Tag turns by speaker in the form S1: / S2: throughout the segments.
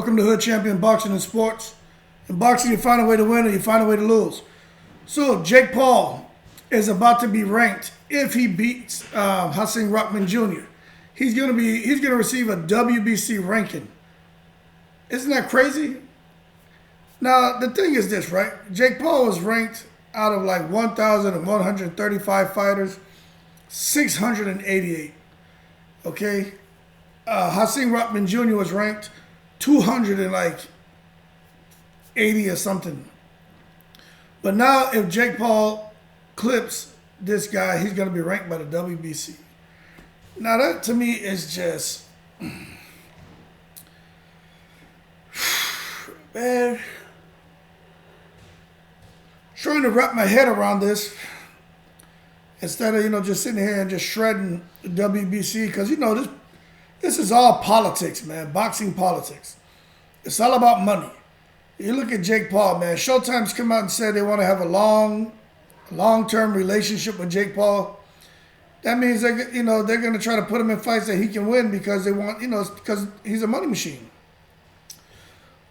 S1: Welcome to Hood Champion Boxing and Sports. In boxing, you find a way to win or you find a way to lose. So Jake Paul is about to be ranked if he beats Hasim Rahman Jr. He's gonna receive a WBC ranking. Isn't that crazy? Now the thing is this, right? Jake Paul was ranked out of like 1,135 fighters, 688. Okay. Hasim Rahman Jr. was ranked 280 or something. But now if Jake Paul clips this guy, he's going to be ranked by the WBC. Now that to me is just, man, trying to wrap my head around this instead of, just sitting here and just shredding the WBC because, this is all politics, man. Boxing politics. It's all about money. You look at Jake Paul, man. Showtime's come out and said they want to have a long-term relationship with Jake Paul. That means they're going to try to put him in fights that he can win because they want, because he's a money machine.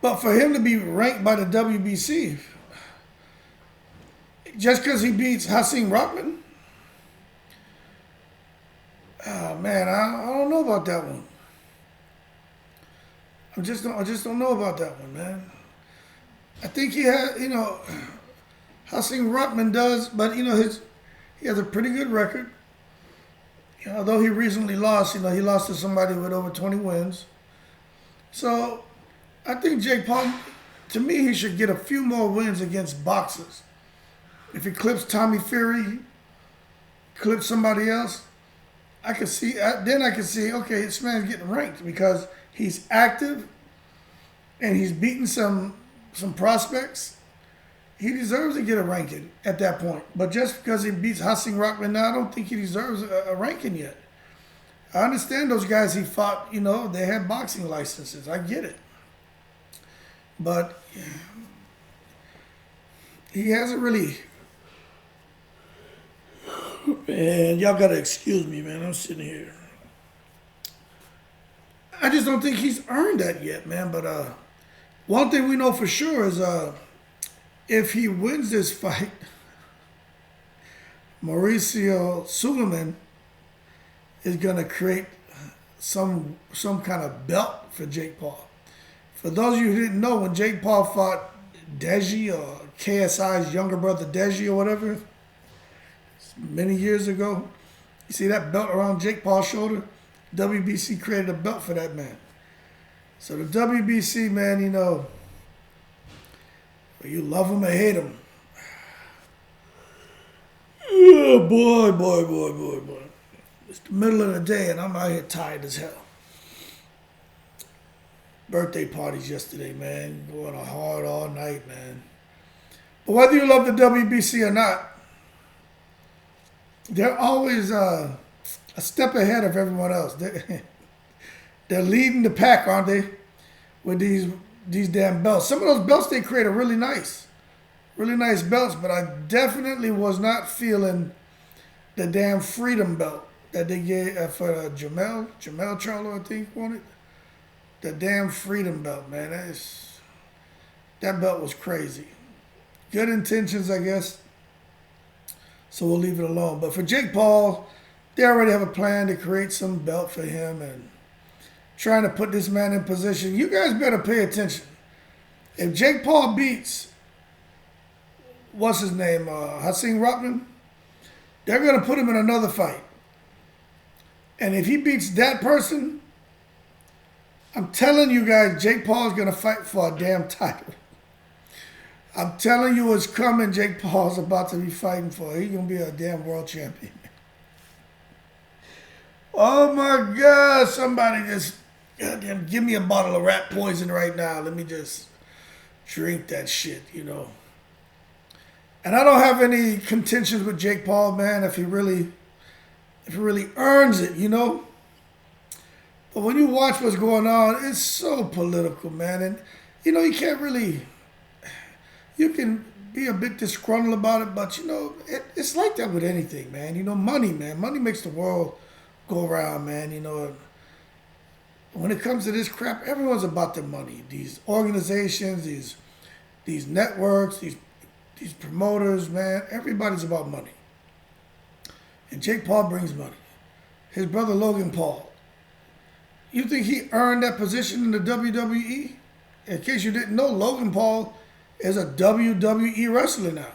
S1: But for him to be ranked by the WBC, just because he beats Hasim Rahman, oh, man, I don't know about that one. I just don't know about that one, man. I think he had, Hasim Rahman does, but he has a pretty good record. Although he recently lost, he lost to somebody with over 20 wins. So I think Jake Paul, to me, he should get a few more wins against boxers. If he clips Tommy Fury, clips somebody else, I can see, okay, this man's getting ranked because he's active and he's beating some prospects. He deserves to get a ranking at that point. But just because he beats Hasim Rahman now, I don't think he deserves a ranking yet. I understand those guys he fought, they had boxing licenses. I get it. But he hasn't really... Man, y'all gotta excuse me, man. I'm sitting here. I just don't think he's earned that yet, man. But one thing we know for sure is if he wins this fight, Mauricio Sulaiman is gonna create some kind of belt for Jake Paul. For those of you who didn't know, when Jake Paul fought Deji or KSI's younger brother Deji or whatever, many years ago, you see that belt around Jake Paul's shoulder? WBC created a belt for that man. So the WBC, man, you love him or hate him. Oh, boy. It's the middle of the day and I'm out here tired as hell. Birthday parties yesterday, man. Going hard all night, man. But whether you love the WBC or not, they're always a step ahead of everyone else. They're leading the pack, aren't they? With these damn belts. Some of those belts they create are really nice belts. But I definitely was not feeling the damn Freedom belt that they gave for Jamel Charlo, I think, wanted. The damn Freedom belt, man. That belt was crazy. Good intentions, I guess. So we'll leave it alone. But for Jake Paul, they already have a plan to create some belt for him and trying to put this man in position. You guys better pay attention. If Jake Paul beats, what's his name, Hasim Rahman, they're going to put him in another fight. And if he beats that person, I'm telling you guys, Jake Paul is going to fight for a damn title. I'm telling you what's coming. Jake Paul's about to be fighting for. He's going to be a damn world champion. Oh, my God. Somebody just, goddamn, give me a bottle of rat poison right now. Let me just drink that shit, And I don't have any contentions with Jake Paul, man, if he really earns it, But when you watch what's going on, it's so political, man. And, you can't really... You can be a bit disgruntled about it, but, it's like that with anything, man. Money, man. Money makes the world go around, man. when it comes to this crap, everyone's about their money. These organizations, these networks, these promoters, man, everybody's about money. And Jake Paul brings money. His brother Logan Paul. You think he earned that position in the WWE? In case you didn't know, Logan Paul is a WWE wrestler now.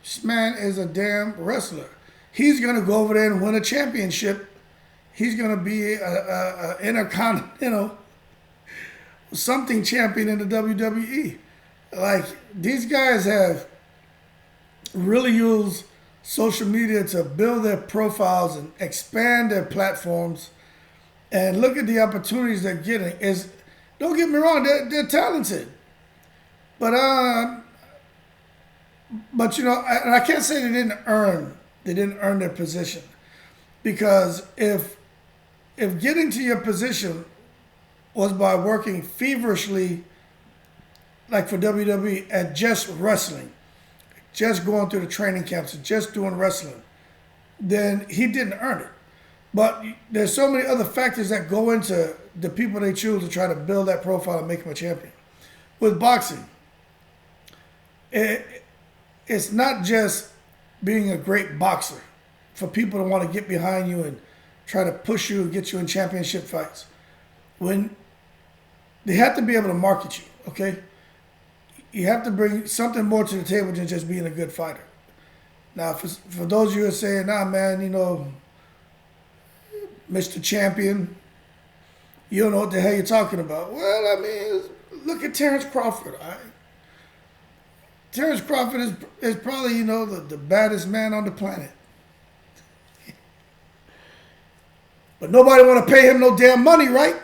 S1: This man is a damn wrestler. He's going to go over there and win a championship. He's going to be a intercontinental something champion in the WWE. Like, these guys have really used social media to build their profiles and expand their platforms. And look at the opportunities they're getting. Don't get me wrong, they're talented. But you know, and I can't say they didn't earn their position. Because if getting to your position was by working feverishly, like for WWE, at just wrestling, just going through the training camps and just doing wrestling, then he didn't earn it. But there's so many other factors that go into the people they choose to try to build that profile and make him a champion. With boxing, it's not just being a great boxer for people to want to get behind you and try to push you and get you in championship fights. When they have to be able to market you, okay? You have to bring something more to the table than just being a good fighter. Now, for those of you who are saying, nah, man, you know, Mr. Champion, you don't know what the hell you're talking about. Well, I mean, look at Terrence Crawford, all right? Terrence Crawford is probably, you know, the baddest man on the planet. But nobody want to pay him no damn money, right?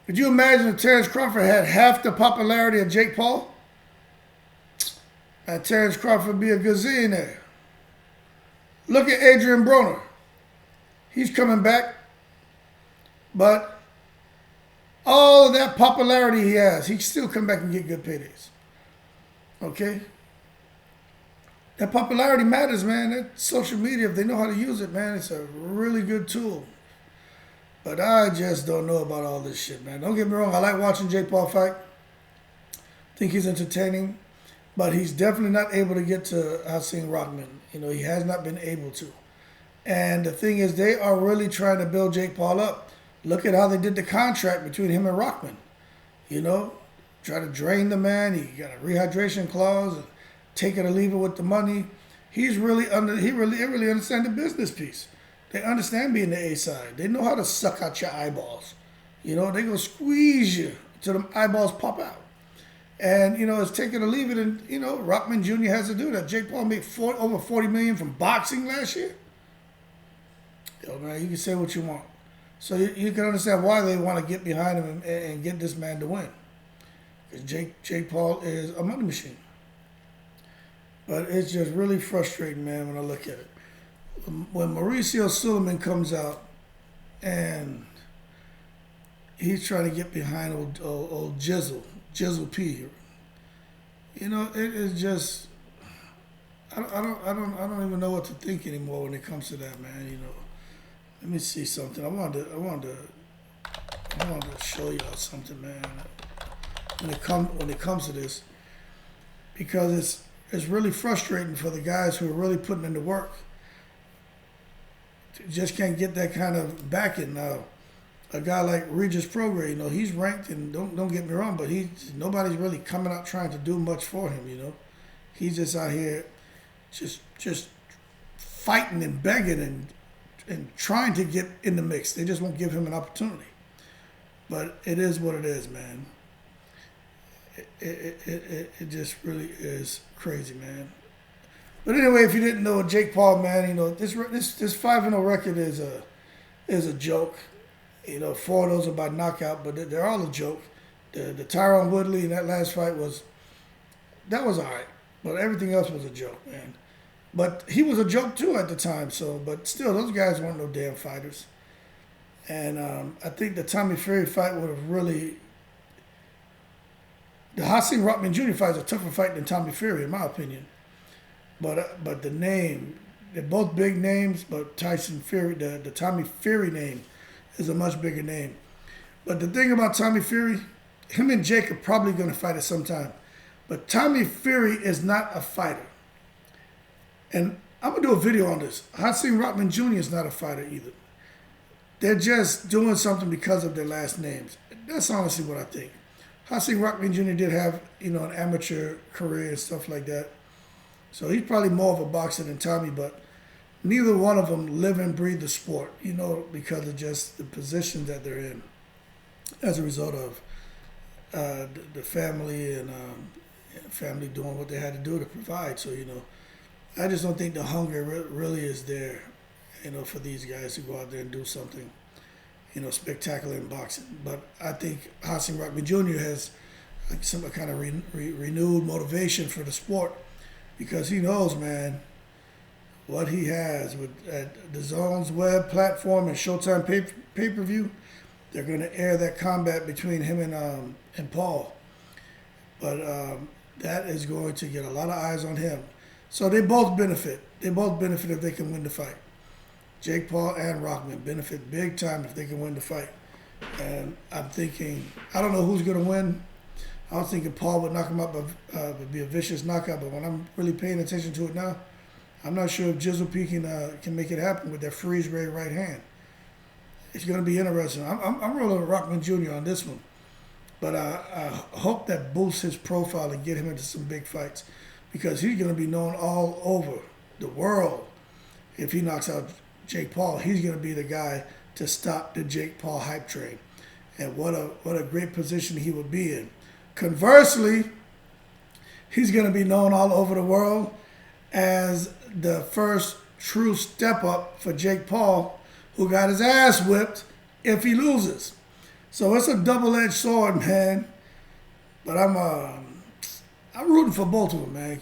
S1: Could you imagine if Terrence Crawford had half the popularity of Jake Paul? And Terrence Crawford would be a gazillionaire. Look at Adrian Broner. He's coming back. But all of that popularity he has, he can still come back and get good paydays. Okay? That popularity matters, man. That social media, if they know how to use it, man, it's a really good tool. But I just don't know about all this shit, man. Don't get me wrong. I like watching Jake Paul fight. I think he's entertaining. But he's definitely not able to get to Hasim Rahman. You know, he has not been able to. And the thing is, they are really trying to build Jake Paul up. Look at how they did the contract between him and Rahman. You know, try to drain the man. He got a rehydration clause. And take it or leave it with the money. He really understands the business piece. They understand being the A side. They know how to suck out your eyeballs. You know, they gonna squeeze you till the eyeballs pop out. And, you know, it's take it or leave it. And, you know, Rahman Jr. has to do that. Jake Paul made over $40 million from boxing last year. Yo, man, you can say what you want. So you can understand why they want to get behind him and get this man to win. Because Jake Paul is a money machine. But it's just really frustrating, man, when I look at it. When Mauricio Sulaiman comes out and he's trying to get behind old Jizzle P, you know, it is just I don't even know what to think anymore when it comes to that, man. You know, let me see something. I wanted to show y'all something, man. When it comes to this, because it's really frustrating for the guys who are really putting in the work. Just can't get that kind of backing. Now, a guy like Regis Prograis, you know, he's ranked, and don't get me wrong, but nobody's really coming out trying to do much for him, you know. He's just out here just fighting and begging and trying to get in the mix. They just won't give him an opportunity. But it is what it is, man. It just really is crazy, man. But anyway, if you didn't know, Jake Paul, man, you know, this 5-0 record is a joke. You know, 4 of those are by knockout, but they're all a joke. The Tyron Woodley in that last fight was all right, but everything else was a joke, man. But he was a joke too at the time. So, but still, those guys weren't no damn fighters. And I think the Tommy Fury fight would have really. The Hasim Rahman Jr. fight is a tougher fight than Tommy Fury, in my opinion. But the name, they're both big names, but Tyson Fury, the Tommy Fury name, is a much bigger name. But the thing about Tommy Fury, him and Jake are probably going to fight at some time. But Tommy Fury is not a fighter. And I'm going to do a video on this. Hasim Rahman Jr. is not a fighter either. They're just doing something because of their last names. That's honestly what I think. Hasim Rahman Jr. did have, an amateur career and stuff like that. So he's probably more of a boxer than Tommy, but neither one of them live and breathe the sport, because of just the position that they're in as a result of the family and family doing what they had to do to provide. So, I just don't think the hunger really is there, for these guys to go out there and do something, spectacular in boxing. But I think Hasim Rahman Jr. has like some kind of renewed motivation for the sport because he knows, man, what he has with the Zone's web platform and Showtime pay-per-view. They're going to air that combat between him and Paul. But that is going to get a lot of eyes on him. So they both benefit. They both benefit if they can win the fight. Jake Paul and Rahman benefit big time if they can win the fight. And I'm thinking, I don't know who's going to win. I was thinking Paul would knock him out, but would be a vicious knockout. But when I'm really paying attention to it now, I'm not sure if Jizzle P can make it happen with that freeze ray right hand. It's going to be interesting. I'm rolling with Rahman Jr. on this one. But I hope that boosts his profile and get him into some big fights because he's going to be known all over the world. If he knocks out Jake Paul, he's going to be the guy to stop the Jake Paul hype train. And what a great position he would be in. Conversely, he's going to be known all over the world as the first true step up for Jake Paul, who got his ass whipped if he loses. So it's a double-edged sword, man. But I'm rooting for both of them, man.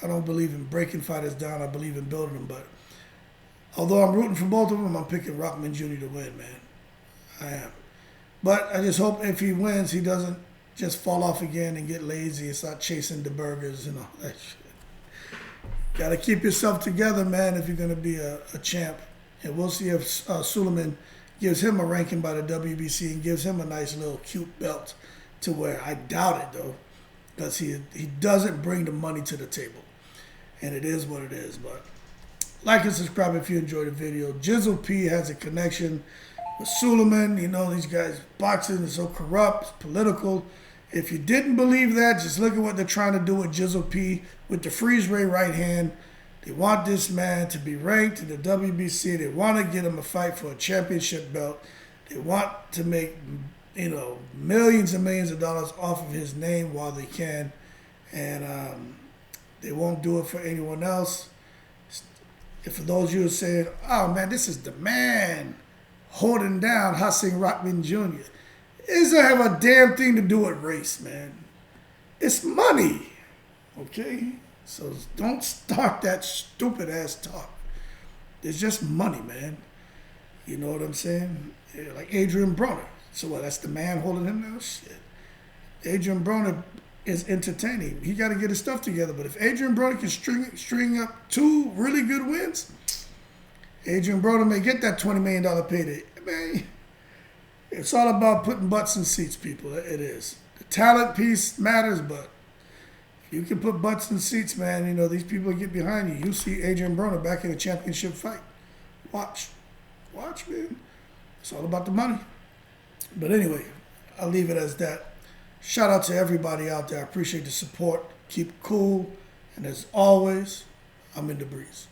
S1: I don't believe in breaking fighters down. I believe in building them. But although I'm rooting for both of them, I'm picking Rahman Jr. to win, man. I am. But I just hope if he wins, he doesn't just fall off again and get lazy and start chasing the burgers and all that shit. Got to keep yourself together, man, if you're going to be a champ. And we'll see if Sulaiman gives him a ranking by the WBC and gives him a nice little cute belt to wear. I doubt it, though, because he doesn't bring the money to the table. And it is what it is. But like and subscribe if you enjoyed the video. Jizzle P has a connection with Sulaiman. These guys boxing is so corrupt, it's political. If you didn't believe that, just look at what they're trying to do with Jizzle P with the freeze ray right hand. They want this man to be ranked in the WBC. They want to get him a fight for a championship belt. They want to make, millions and millions of dollars off of his name while they can. And they won't do it for anyone else. If for those of you who are saying, oh man, this is the man holding down Hasim Rahman Jr. It doesn't have a damn thing to do with race, man. It's money, okay? So don't start that stupid ass talk. It's just money, man. You know what I'm saying? Yeah, like Adrian Broner. So what, that's the man holding him now? Shit. Adrian Broner is entertaining. He got to get his stuff together. But if Adrian Broner can string up 2 really good wins, Adrian Broner may get that $20 million payday. Man, it's all about putting butts in seats, people. It is. The talent piece matters, but you can put butts in seats, man. These people get behind you. You see Adrian Broner back in a championship fight. Watch, man. It's all about the money. But anyway, I'll leave it as that. Shout out to everybody out there. I appreciate the support. Keep cool. And as always, I'm in the breeze.